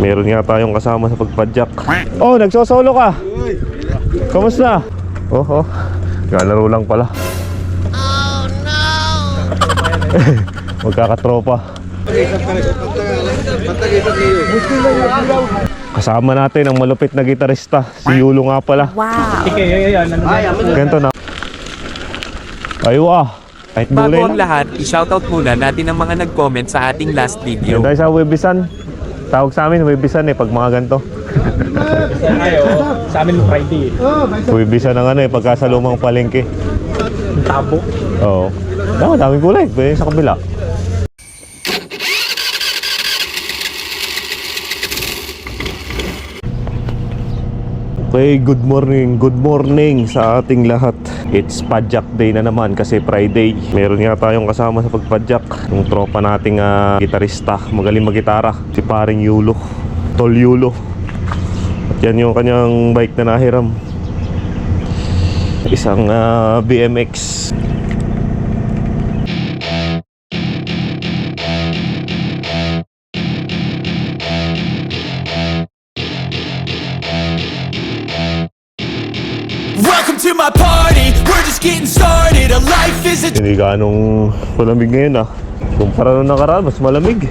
Meron nga tayong kasama sa pagpadyak. Oh, nagsosolo ka? Kamusta? Oh, galaro lang pala. Oh no! Magkakatropa. Kasama natin ang malupit na gitarista, si Yulo nga pala. Wow! Ganito na. Aywa. Bago ang lahat, i-shoutout muna natin ang mga nag-comment sa ating last video. Dahil sa Webisan, tawag sa amin Webisan pag mga ganito. Sa amin Friday. Webisan ng pagka sa lumang palengke. Tabo. Oo. Daming gulay, pwede sa kabila. Okay, good morning sa ating lahat. It's Padyak Day na naman kasi Friday. Meron nga tayong kasama sa pagpadyak, yung tropa nating gitarista, magaling maggitara, si paring Yulo, Tol Yulo. At yan yung kanyang bike na nahiram, isang BMX. Welcome to my party, we're just getting started. A life is a Hindi ganong malamig ngayon kumpara nung nakaraan, mas malamig.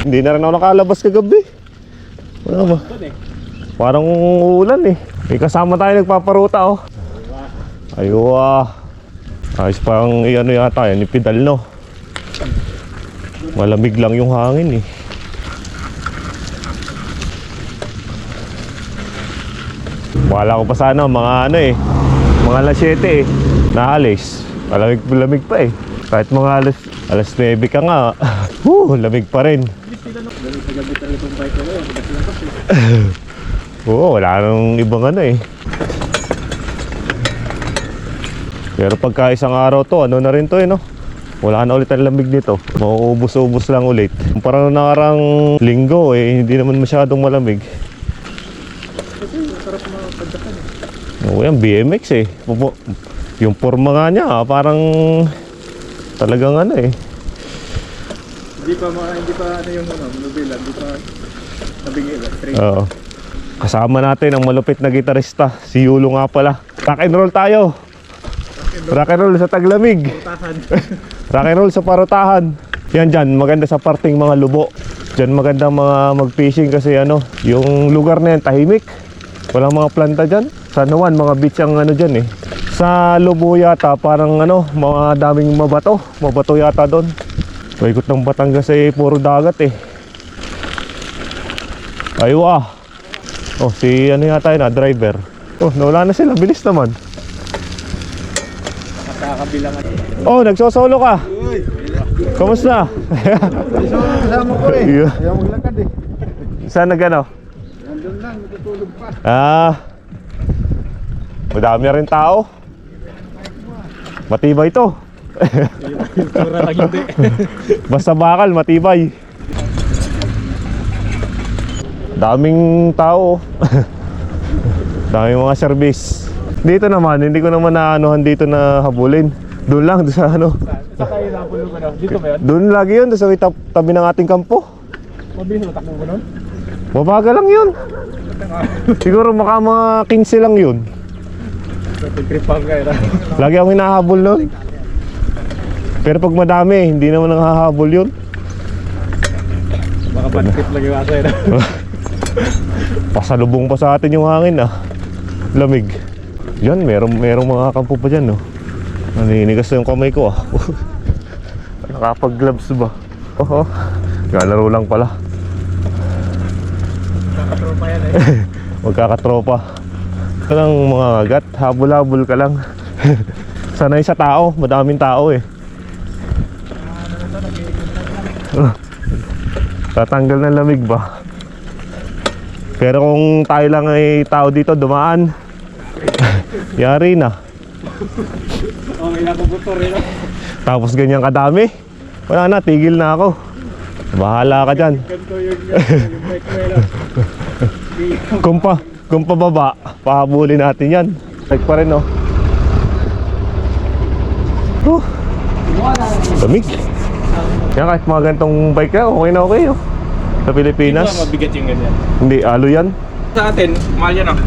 Hindi na rin ako nakalabas kagabi. Ano ba? Parang uulan May kasama tayo nagpaparuta Aywa. Ayos pang yata yan, ipidal no. Malamig lang yung hangin Wala ko pa sana mga mga alas 7 naalis. Malamig pa Kahit mga alas 9 ka nga. Lamig pa rin. Oo, wala nang ibang Pero pagka isang araw to, na rin to no? Wala na ulit ang lamig nito. Mauubos-ubos lang ulit. Parang nakarang linggo hindi naman masyadong malamig. Oo, yan BMX Yung forma nga niya parang talagang Hindi pa yung nobela, hindi pa nabingil. Oo. Kasama natin ang malupit na gitarista, si Yulo nga pala. Rock and roll tayo. Rock and roll sa taglamig. Rock and roll sa parutahan. Yan dyan, maganda sa parting mga lubo. Dyan maganda mga mag-fishing kasi yung lugar na yan tahimik. Walang mga planta dyan. Sa Nuwan, mga beach ang dyan Sa Lubo yata, parang mga daming mabato. Mabato yata doon. Paikot ng Batangas puro dagat Aywa. Oh, si yata yun driver. Oh, nawala na sila. Bilis naman. Nakakabilangan. Oh, nagsosolo ka? Kamusta? Kasama ko Ayaw maglakad Saan nandun lang, natutulog pa. Madami rin tao. Matibay ito. Tura lang hindi. Basta bakal, matibay. Daming tao. Daming mga service. Dito naman, hindi ko naman naanohan dito na habulin. Doon lang, doon sa Sa kayo napulog dito ba yun? Doon lagi yun, doon sa tabi ng ating kampo. Mabilis na takbo mo nun? Mabaga lang yun. Siguro maka mga 15 lang yun. Pagtripang kayo Lagi akong hinahabol nun. Pero pag madami, hindi naman nanghahabol yun. Baka pantrip lang yung asa Pasalubong pa sa atin yung hangin Lamig. Yan, merong mga kampo pa dyan Naninigas na yung kamay ko Nakapag gloves ba? Galaro lang pala. Magkakatropa yan Magkakatropa. Ito lang mga agat, habol-habol ka lang. Sanay sa tao, madaming tao Tatanggal ng lamig ba? Pero kung tayo lang ay tao dito dumaan, yari na. May nakubutor Tapos ganyan kadami, wala na, tigil na ako. Bahala ka dyan. Ganito yung bike mo Kung pababa, pahabulin natin yan. Like pa rin Lamig. Yan, kahit mga ganitong bike na, okay na okay oh. Sa Pilipinas. Ito mabigat yung ganyan. Hindi, alo yan. Sa atin, mahal yan ah.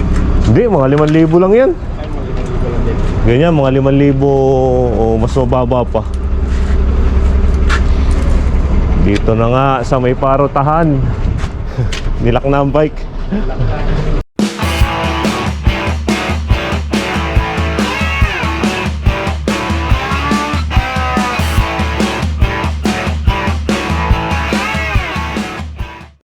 Hindi, mga 5,000 lang yan. Ay, mga 5,000 lang din. Ganyan, mga 5,000 o mas mababa pa. Dito na nga sa may parotahan. Nilak na ang bike.